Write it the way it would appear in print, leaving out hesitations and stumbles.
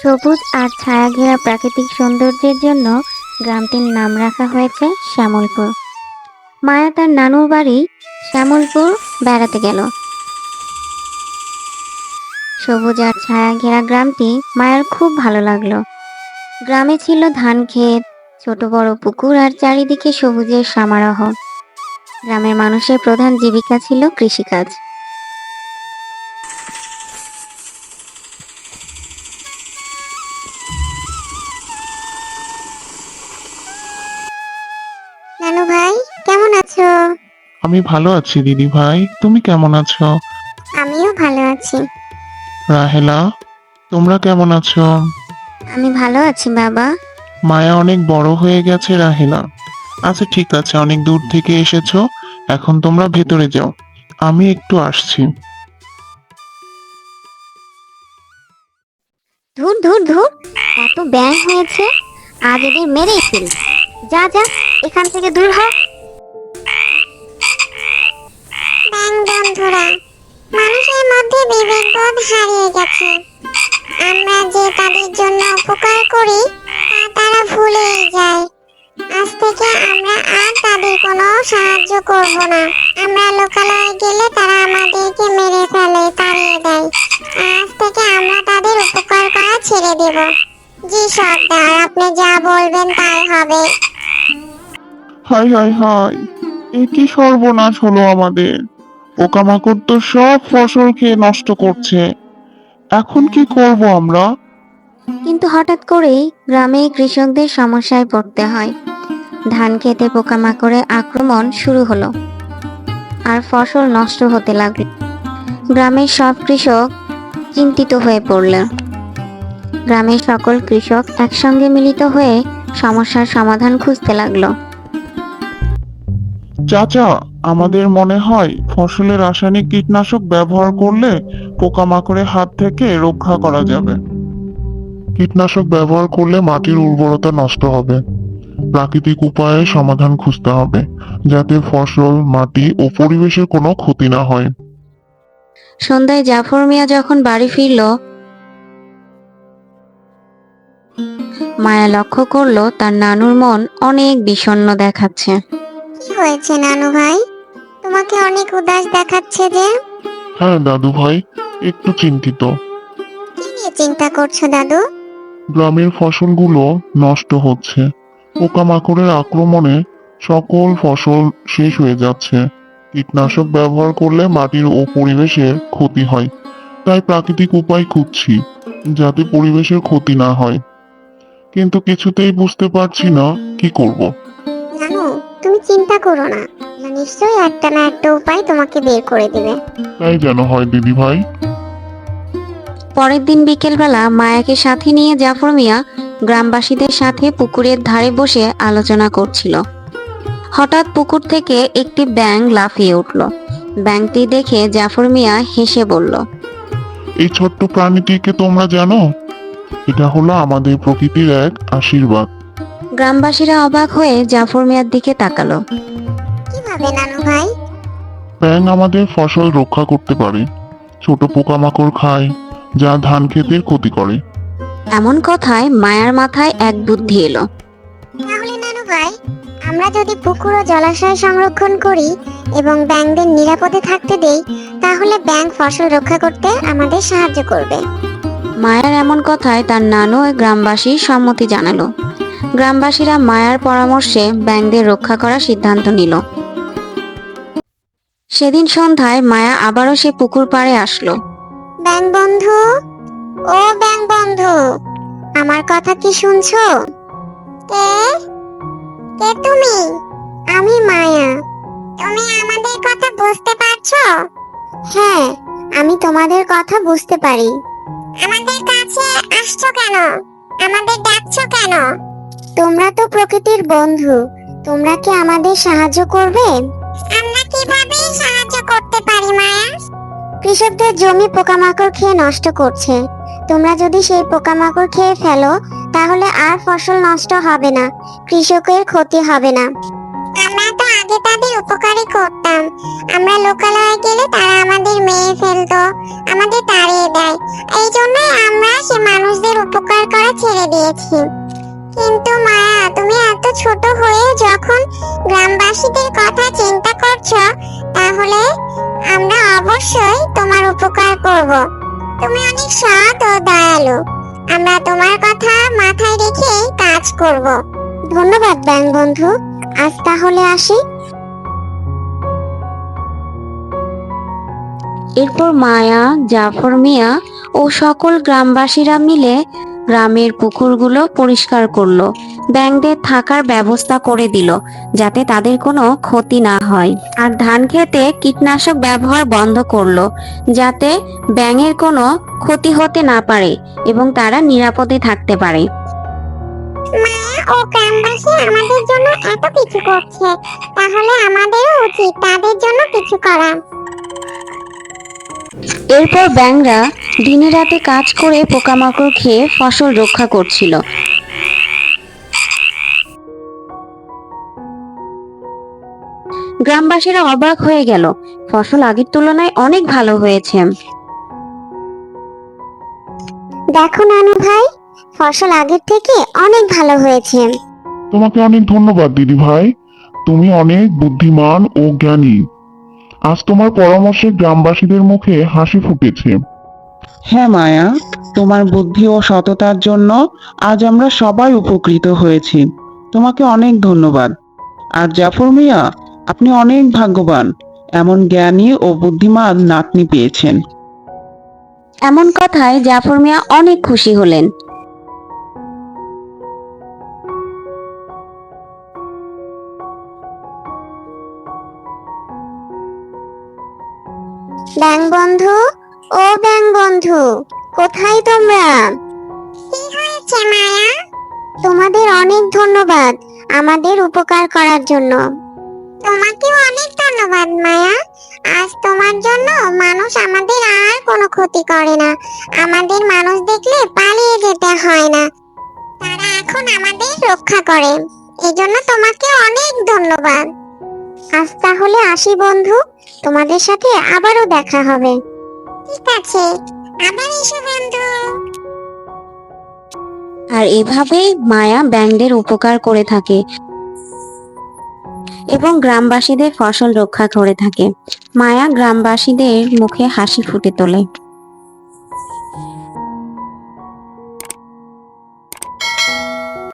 সবুজ আর ছায়া ঘেরা প্রাকৃতিক সৌন্দর্যের জন্য গ্রামটির নাম রাখা হয়েছে শ্যামলপুর। মায়া তার নানুর বাড়ি শ্যামলপুর বেড়াতে গেল। সবুজ আর ছায়া ঘেরা গ্রামটি মায়ার খুব ভালো লাগলো। গ্রামে ছিল ধান ক্ষেত, ছোট বড় পুকুর আর চারিদিকে সবুজের সমারোহ। গ্রামের মানুষের প্রধান জীবিকা ছিল কৃষিকাজ। নানু ভাই, কেমন আছো? আমি ভালো আছি দিদি ভাই, তুমি কেমন আছো? আমিও ভালো আছি। রাহেলা, তোমরা কেমন আছো? আমি ভালো আছি বাবা। মায়া অনেক বড় হয়ে গেছে রাহেলা। আচ্ছা ঠিক আছে, অনেক দূর থেকে এসেছো, এখন তোমরা ভেতরে যাও, আমি একটু আসছি। ধুর ধুর ধুর, এত ব্যাঙ হয়েছে, আজ এদের মেরেই ফেল। যা যা, এখান থেকে দূর হ। ব্যাঙ বন্ধুরা, মানুষের মধ্যে বিবেকবোধ হারিয়ে গেছে। আমরা যে তাদের জন্য উপকার করি তা তারা ভুলেই যায়। আজ থেকে আমরা আর তাদের কোনো সাহায্য করব না। আমরা লোকালয়ে গেলে তারা আমাদেরকে মেরে ফেলে, তাড়িয়ে দেয়। আজ থেকে আমরা তাদের উপকার করা ছেড়ে দেব। জি সর্দার, আপনি যা বলবেন তাই হবে। হাই হাই হাই, এ কি সর্বনাশ হলো আমাদের! পোকামাকড় তো সব ফসল খেয়ে নষ্ট করছে, এখন কি করব আমরা? কিন্তু হঠাৎ করেই গ্রামে কৃষকদের সমস্যায় পড়তে হয়। ধান খেতে পোকামাকড়ের আক্রমণ শুরু হলো আর ফসল নষ্ট হতে লাগলো। গ্রামের সব কৃষক চিন্তিত হয়ে পড়ল। গ্রামের সকল কৃষক একসঙ্গে মিলিত হয়ে সমস্যার সমাধান খুঁজতে লাগলো। চাচা, আমাদের মনে হয় ফসলে রাসায়নিক কীটনাশক ব্যবহার করলে পোকামাকড়ের হাত থেকে রক্ষা করা যাবে। কীটনাশক ব্যবহার করলে মাটির উর্বরতা নষ্ট হবে। প্রাকৃতিক উপায়ে সমাধান খুঁজতে হবে, যাতে ফসল, মাটি ও পরিবেশের কোনো ক্ষতি না হয়। সন্ধ্যায় জাফর মিয়া যখন বাড়ি ফিরল, মায়া লক্ষ্য করলো তার নানুর মন অনেক বিষণ্ণ দেখাচ্ছে। কি হয়েছে নানু ভাই, তোমাকে অনেক উদাস দেখাচ্ছে যে? হ্যাঁ দাদু ভাই, একটু চিন্তিত। কি নিয়ে চিন্তা করছো দাদু? গ্রামের ফসলগুলো নষ্ট হচ্ছে, পোকামাকড়ের আক্রমণে সকল ফসল শেষ হয়ে যাচ্ছে। কীটনাশক ব্যবহার করলে মাটির ও পরিবেশের ক্ষতি হয়, তাই প্রাকৃতিক উপায় খুঁজছি, যাতে পরিবেশের ক্ষতি না হয়। কিন্তু কিছুতেই বুঝতে পারছি না কি করব। নানু, তুমি চিন্তা করো না, নিশ্চয়ই একটা না একটা উপায় তোমাকে বের করে দিবে। তাই যেন হয় দিদি ভাই। পরের দিন বিকেলবেলা মায়াকে সাথে নিয়ে জাফর মিয়া গ্রামবাসীদের সাথে পুকুরের ধারে বসে আলোচনা করছিল। হঠাৎ পুকুর থেকে একটি ব্যাঙ লাফিয়ে উঠল। ব্যাঙটি দেখে জাফর মিয়া হেসে বলল, এই ছোট্ট প্রাণীটিকে তোমরা জানো? এটা হলো আমাদের প্রকৃতির এক আশীর্বাদ। গ্রামবাসীরা অবাক হয়ে জাফর মিয়ার দিকে তাকালো। কিভাবে নানু ভাই? ব্যাঙ আমাদের ফসল রক্ষা করতে পারে, ছোট পোকামাকড় খায়, যা ধান ক্ষেতের ক্ষতি করে। এমন কথায় মায়ার মাথায় এক বুদ্ধি এলো। তাহলে নানু ভাই, আমরা যদি পুকুর ও জলাশয় সংরক্ষণ করি এবং ব্যাঙদের নিরাপদে থাকতে দেই, তাহলে ব্যাঙ ফসল রক্ষা করতে আমাদের সাহায্য করবে। মায়ার এমন কথায় তার নানু ও গ্রামবাসী সম্মতি জানালো। গ্রামবাসীরা মায়ার পরামর্শে ব্যাঙদের রক্ষা করার সিদ্ধান্ত নিল। সেদিন সন্ধ্যায় মায়া আবারও সে পুকুর পাড়ে আসলো। ব্যাঙ বন্ধু, ও ব্যাঙ বন্ধু, আমার কথা কি শুনছো? কে? কে তুমি? আমি মায়া। তুমি আমাদের কথা বুঝতে পারছো? হ্যাঁ, আমি তোমাদের কথা বুঝতে পারি। আমাদের কাছে আসছো কেন? আমাদের ডাকছো কেন? তোমরা তো প্রকৃতির বন্ধু, তোমরা কি আমাদের সাহায্য করবে? আমরা কিভাবে সাহায্য করতে পারি মায়া? কৃষকদের জমি পোকামাকড় খেয়ে নষ্ট করছে। তোমরা যদি সেই পোকামাকড় খেয়ে ফেলো, তাহলে আর ফসল নষ্ট হবে না, কৃষকের ক্ষতি হবে না। আমরা তো আগে আগে তাদের উপকারই করতাম। আমরা লোকালয়ে গেলে তারা আমাদের মেরে ফেলতো, আমাদের তাড়িয়ে দেয়। এই জন্যই আমরা সে মানুষদের উপকার করা ছেড়ে দিয়েছি। কিন্তু মায়া, তুমি এত ছোট হয়ে যখন গ্রামবাসীদের কথা চিন্তা করছো, তাহলে আমরা অবশ্যই তোমার উপকার করব। তুমি অনেক সৎ ও দয়ালু। আমরা তোমার কথা মাথায় রেখে কাজ করব। ধন্যবাদ ব্যাং বন্ধু। আজ তাহলে আসি। এরপর মায়া, জাফর মিয়া ও সকল গ্রামবাসীরা মিলে গ্রামের পুকুরগুলো পরিষ্কার করলো, ব্যাঙদের থাকার ব্যবস্থা করে দিল যাতে তাদের কোনো ক্ষতি না হয়, আর ধান খেতে কীটনাশক ব্যবহার বন্ধ করলো যাতে ব্যাঙের কোনো ক্ষতি হতে না পারে এবং তারা নিরাপদে থাকতে পারে। মায়া ও গ্রামবাসী আমাদের জন্য এত কিছু করছে, তাহলে আমাদেরও উচিত তাদের জন্য কিছু করা। এরপর ব্যাঙরা দিনে রাতে কাজ করে পোকামাকড় খেয়ে ফসল রক্ষা করছিল। গ্রামবাসীরা অবাক হয়ে গেল, ফসল আগের তুলনায় অনেক ভালো হয়েছে। দেখো নানু ভাই, ফসল আগের থেকে অনেক ভালো হয়েছে। তোমাকে অনেক ধন্যবাদ দিদি ভাই, তুমি অনেক বুদ্ধিমান ও জ্ঞানী। আজ তোমার পরামর্শে গ্রামবাসীদের মুখে হাসি ফুটেছে। হ্যাঁ মায়া, তোমার বুদ্ধি ও সততার জন্য আজ আমরা সবাই উপকৃত হয়েছি। তোমাকে অনেক ধন্যবাদ। আর জাফর মিয়া, আপনি অনেক ভাগ্যবান, এমন জ্ঞানী ও বুদ্ধিমান নাতনি পেয়েছেন। এমন কথায় জাফর মিয়া অনেক খুশি হলেন। ব্যাং বন্ধু, ও ব্যাং বন্ধু, কোথায় তোমরা? কি হয়েছে মায়া? তোমাদের অনেক ধন্যবাদ আমাদের উপকার করার জন্য। তোমাকেও অনেক ধন্যবাদ মায়া। আজ তোমার জন্য মানুষ আমাদের আর কোনো ক্ষতি করে না। আমাদের মানুষ দেখলে পালিয়ে যেতে হয় না, তারা এখন আমাদের রক্ষা করে। এজন্য তোমাকে অনেক ধন্যবাদ। আজ তাহলে আসি বন্ধু, তোমাদের সাথে আবারও দেখা হবে। ঠিক আছে, আবার এসো বন্ধু। আর এভাবেই মায়া ব্যাঙদের উপকার করে থাকে এবং গ্রামবাসীদের ফসল রক্ষা করে থাকে। মায়া গ্রামবাসীদের মুখে হাসি ফুটে তোলে।